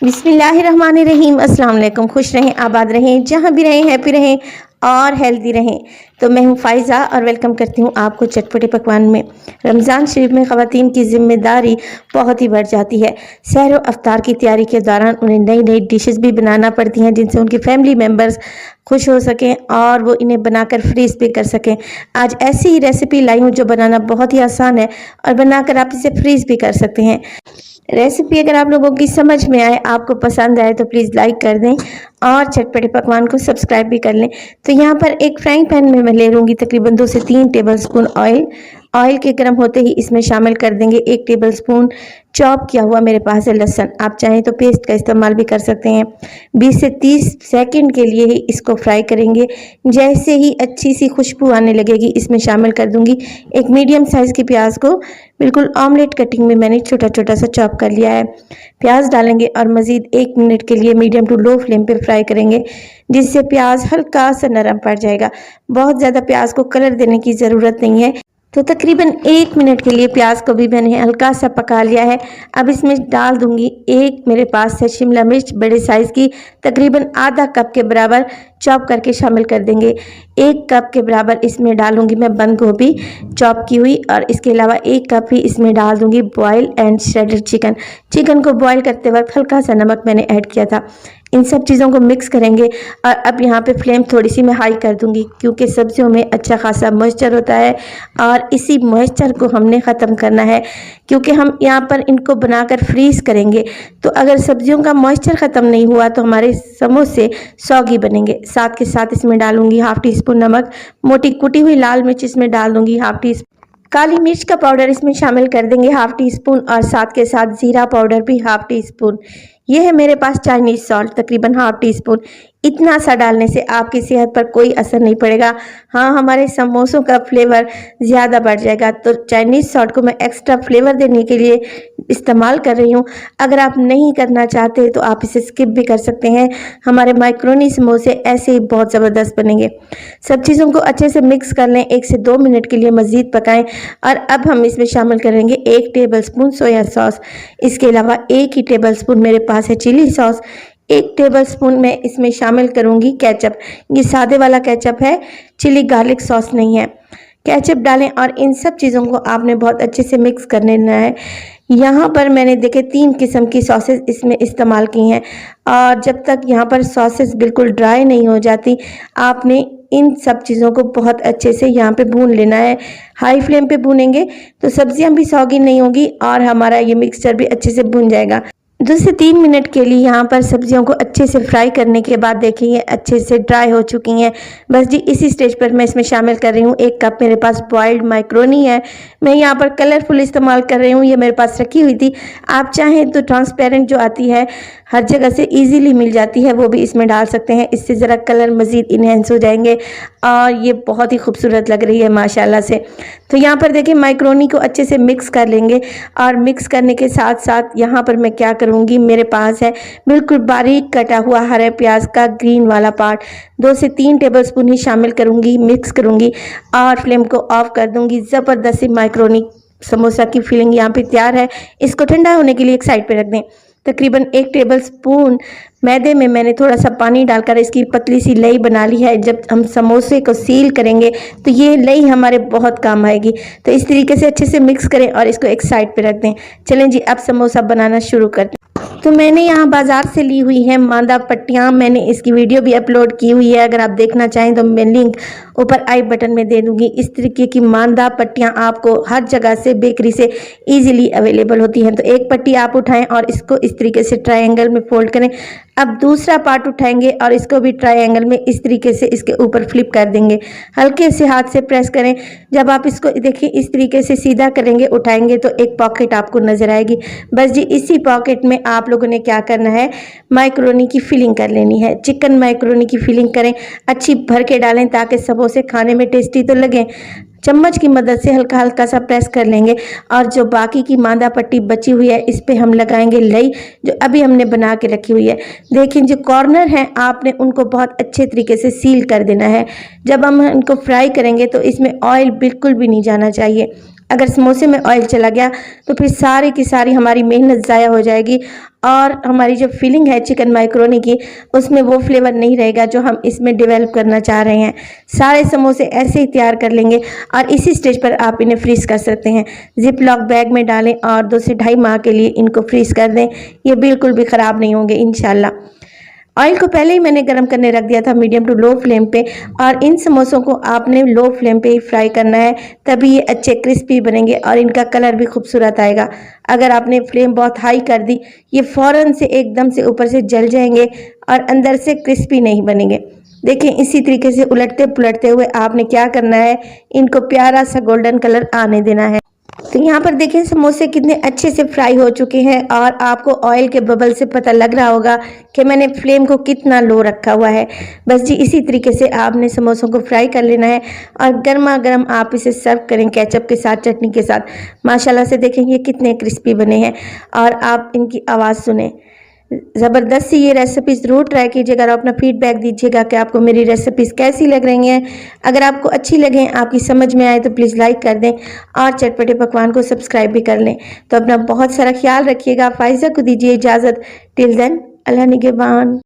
बिस्मिल्लाहिर्रहमानिर्रहीम। अस्सलाम वालेकुम। खुश रहें, आबाद रहें, जहाँ भी रहें हैप्पी रहें और हेल्दी रहें। तो मैं हूँ फ़ाइज़ा और वेलकम करती हूँ आपको चटपटे पकवान में। रमज़ान शरीफ में ख़वातीन की ज़िम्मेदारी बहुत ही बढ़ जाती है। सहर व अफ्तार की तैयारी के दौरान उन्हें नई नई डिशेस भी बनाना पड़ती हैं जिनसे उनकी फैमिली मेम्बर्स खुश हो सकें और वो इन्हें बनाकर फ्रीज़ भी कर सकें। आज ऐसी ही रेसिपी लाई हूँ जो बनाना बहुत ही आसान है और बनाकर आप इसे फ्रीज़ भी कर सकते हैं। रेसिपी अगर आप लोगों की समझ में आए, आपको पसंद आए तो प्लीज़ लाइक कर दें और चटपटे पकवान को सब्सक्राइब भी कर लें। तो यहाँ पर एक फ्राइंग पैन में मैं ले लूँगी तकरीबन 2 से 3 टेबलस्पून ऑयल। ऑयल के गर्म होते ही इसमें शामिल कर देंगे 1 टेबलस्पून चॉप किया हुआ मेरे पास है लहसुन। आप चाहें तो पेस्ट का इस्तेमाल भी कर सकते हैं। 20 से 30 सेकंड के लिए ही इसको फ्राई करेंगे। जैसे ही अच्छी सी खुशबू आने लगेगी इसमें शामिल कर दूंगी एक मीडियम साइज़ की प्याज को बिल्कुल ऑमलेट कटिंग में मैंने छोटा छोटा सा चॉप कर लिया है। प्याज डालेंगे और मज़ीद 1 मिनट के लिए मीडियम टू लो फ्लेम पे फ्राई करेंगे जिससे प्याज हल्का सा नरम पड़ जाएगा। बहुत ज़्यादा प्याज को कलर देने की ज़रूरत नहीं है। तो तकरीबन 1 मिनट के लिए प्याज को भी मैंने हल्का सा पका लिया है। अब इसमें डाल दूंगी एक मेरे पास है शिमला मिर्च बड़े साइज़ की, तकरीबन आधा कप के बराबर चॉप करके शामिल कर देंगे। 1 कप के बराबर इसमें डालूंगी मैं बंद गोभी चॉप की हुई और इसके अलावा 1 कप ही इसमें डाल दूंगी boil and shredded chicken. Chicken को बॉयल करते वक्त हल्का सा नमक मैंने ऐड किया था। इन सब चीज़ों को मिक्स करेंगे और अब यहाँ पे फ्लेम थोड़ी सी मैं हाई कर दूंगी क्योंकि सब्जियों में अच्छा खासा मॉइस्चर होता है और इसी मॉइस्चर को हमने ख़त्म करना है क्योंकि हम यहाँ पर इनको बनाकर फ्रीज़ करेंगे। तो अगर सब्जियों का मॉइस्चर ख़त्म नहीं हुआ तो हमारे समोसे सौगी बनेंगे। साथ के साथ इसमें डालूंगी हाफ़ टी स्पून नमक, मोटी कुटी हुई लाल मिर्च इसमें डाल दूंगी हाफ़ टी स्पून, काली मिर्च का पाउडर इसमें शामिल कर देंगे हाफ़ टी स्पून और साथ के साथ ज़ीरा पाउडर भी हाफ़ टी स्पून। यह है मेरे पास चाइनीज़ सॉल्ट तकरीबन हाफ़ टी स्पून। इतना सा डालने से आपकी सेहत पर कोई असर नहीं पड़ेगा। हाँ, हमारे समोसों का फ्लेवर ज़्यादा बढ़ जाएगा। तो चाइनीज़ सॉल्ट को मैं एक्स्ट्रा फ्लेवर देने के लिए इस्तेमाल कर रही हूँ। अगर आप नहीं करना चाहते तो आप इसे स्किप भी कर सकते हैं। हमारे माइक्रोनी समोसे ऐसे ही बहुत ज़बरदस्त बनेंगे। सब चीज़ों को अच्छे से मिक्स कर लें, 1 से 2 मिनट के लिए मज़ीद पकाएं और अब हम इसमें शामिल करेंगे 1 टेबलस्पून सोया सॉस। इसके अलावा 1 ही टेबलस्पून मेरे पास है चिली सॉस। 1 टेबलस्पून मैं इसमें शामिल करूंगी केचप। ये सादे वाला केचप है, चिली गार्लिक सॉस नहीं है। केचप डालें और इन सब चीज़ों को आपने बहुत अच्छे से मिक्स कर लेना है। यहाँ पर मैंने देखे 3 किस्म की सॉसेस इसमें इस्तेमाल की हैं और जब तक यहाँ पर सॉसेस बिल्कुल ड्राई नहीं हो जाती आपने इन सब चीज़ों को बहुत अच्छे से यहाँ पे भून लेना है। हाई फ्लेम पे भूनेंगे तो सब्जियाँ भी सौगी नहीं होगी और हमारा ये मिक्सचर भी अच्छे से भून जाएगा। 2 से 3 मिनट के लिए यहाँ पर सब्जियों को अच्छे से फ्राई करने के बाद देखिए अच्छे से ड्राई हो चुकी हैं। बस जी इसी स्टेज पर मैं इसमें शामिल कर रही हूँ 1 कप मेरे पास बॉइल्ड माइक्रोनी है। मैं यहाँ पर कलरफुल इस्तेमाल कर रही हूँ, ये मेरे पास रखी हुई थी। आप चाहें तो ट्रांसपेरेंट जो आती है हर जगह से इजीली मिल जाती है वो भी इसमें डाल सकते हैं। इससे ज़रा कलर मज़ीद इन्हेंस हो जाएंगे और ये बहुत ही खूबसूरत लग रही है माशाल्लाह से। तो यहाँ पर देखिए माइक्रोनी को अच्छे से मिक्स कर लेंगे और मिक्स करने के साथ साथ यहाँ पर मैं क्या करूँगी, मेरे पास है बिल्कुल बारीक कटा हुआ हरे प्याज का ग्रीन वाला पार्ट 2 से 3 टेबलस्पून ही शामिल करूँगी, मिक्स करूँगी और फ्लेम को ऑफ कर दूँगी। ज़बरदस्त माइक्रोनी समोसा की फीलिंग यहाँ पे तैयार है। इसको ठंडा होने के लिए एक साइड पे रख दें। तकरीबन 1 टेबलस्पून मैदे में मैंने थोड़ा सा पानी डालकर इसकी पतली सी लई बना ली है। जब हम समोसे को सील करेंगे तो ये लई हमारे बहुत काम आएगी। तो इस तरीके से अच्छे से मिक्स करें और इसको एक साइड पे रख दें। चलें जी अब समोसा बनाना शुरू करते हैं। तो मैंने यहाँ बाज़ार से ली हुई है मांदा पट्टियाँ, मैंने इसकी वीडियो भी अपलोड की हुई है। अगर आप देखना चाहें तो मैं लिंक ऊपर आई बटन में दे दूँगी। इस तरीके की मांदा पट्टियाँ आपको हर जगह से बेकरी से ईजिली अवेलेबल होती हैं। तो एक पट्टी आप उठाएं और इसको इस तरीके से ट्रायंगल में फोल्ड करें। अब दूसरा पार्ट उठाएंगे और इसको भी ट्रायंगल में इस तरीके से इसके ऊपर फ्लिप कर देंगे। हल्के से हाथ से प्रेस करें। जब आप इसको देखिए इस तरीके से सीधा करेंगे उठाएंगे तो एक पॉकेट आपको नजर आएगी। बस जी इसी पॉकेट में आप लोगों ने क्या करना है, माइक्रोनी की फिलिंग कर लेनी है। चिकन माइक्रोनी की फिलिंग करें, अच्छी भर के डालें ताकि समोसे खाने में टेस्टी तो लगे। चम्मच की मदद से हल्का हल्का सा प्रेस कर लेंगे और जो बाकी की मांदा पट्टी बची हुई है इस पे हम लगाएंगे लई जो अभी हमने बना के रखी हुई है। देखिए जो कॉर्नर हैं आपने उनको बहुत अच्छे तरीके से सील कर देना है। जब हम इनको फ्राई करेंगे तो इसमें ऑयल बिल्कुल भी नहीं जाना चाहिए। अगर समोसे में ऑयल चला गया तो फिर सारी की सारी हमारी मेहनत ज़ाया हो जाएगी और हमारी जो फीलिंग है चिकन मैक्रोनी की उसमें वो फ्लेवर नहीं रहेगा जो हम इसमें डेवलप करना चाह रहे हैं। सारे समोसे ऐसे ही तैयार कर लेंगे और इसी स्टेज पर आप इन्हें फ्रीज़ कर सकते हैं। जिप लॉक बैग में डालें और 2 से ढाई माह के लिए इनको फ्रीज़ कर दें। ये बिल्कुल भी ख़राब नहीं होंगे इंशाल्लाह। ऑयल को पहले ही मैंने गरम करने रख दिया था मीडियम टू लो फ्लेम पे और इन समोसों को आपने लो फ्लेम पे ही फ्राई करना है, तभी ये अच्छे क्रिस्पी बनेंगे और इनका कलर भी खूबसूरत आएगा। अगर आपने फ्लेम बहुत हाई कर दी, ये फ़ौरन से एकदम से ऊपर से जल जाएंगे और अंदर से क्रिस्पी नहीं बनेंगे। देखिए इसी तरीके से उलटते पुलटते हुए आपने क्या करना है, इनको प्यारा सा गोल्डन कलर आने देना है। तो यहाँ पर देखें समोसे कितने अच्छे से फ्राई हो चुके हैं और आपको ऑयल के बबल से पता लग रहा होगा कि मैंने फ्लेम को कितना लो रखा हुआ है। बस जी इसी तरीके से आपने समोसों को फ्राई कर लेना है और गर्मा गर्म आप इसे सर्व करें केचप के साथ, चटनी के साथ। माशाल्लाह से देखें ये कितने क्रिस्पी बने हैं और आप इनकी आवाज़ सुने। ज़बरदस्त सी ये रेसिपी ज़रूर ट्राई कीजिएगा और अपना फीडबैक दीजिएगा कि आपको मेरी रेसिपीज़ कैसी लग रही हैं। अगर आपको अच्छी लगें, आपकी समझ में आए तो प्लीज़ लाइक कर दें और चटपटे पकवान को सब्सक्राइब भी कर लें। तो अपना बहुत सारा ख्याल रखिएगा। फ़ाइज़ा को दीजिए इजाज़त। टिल देन अल्लाह निगहबान।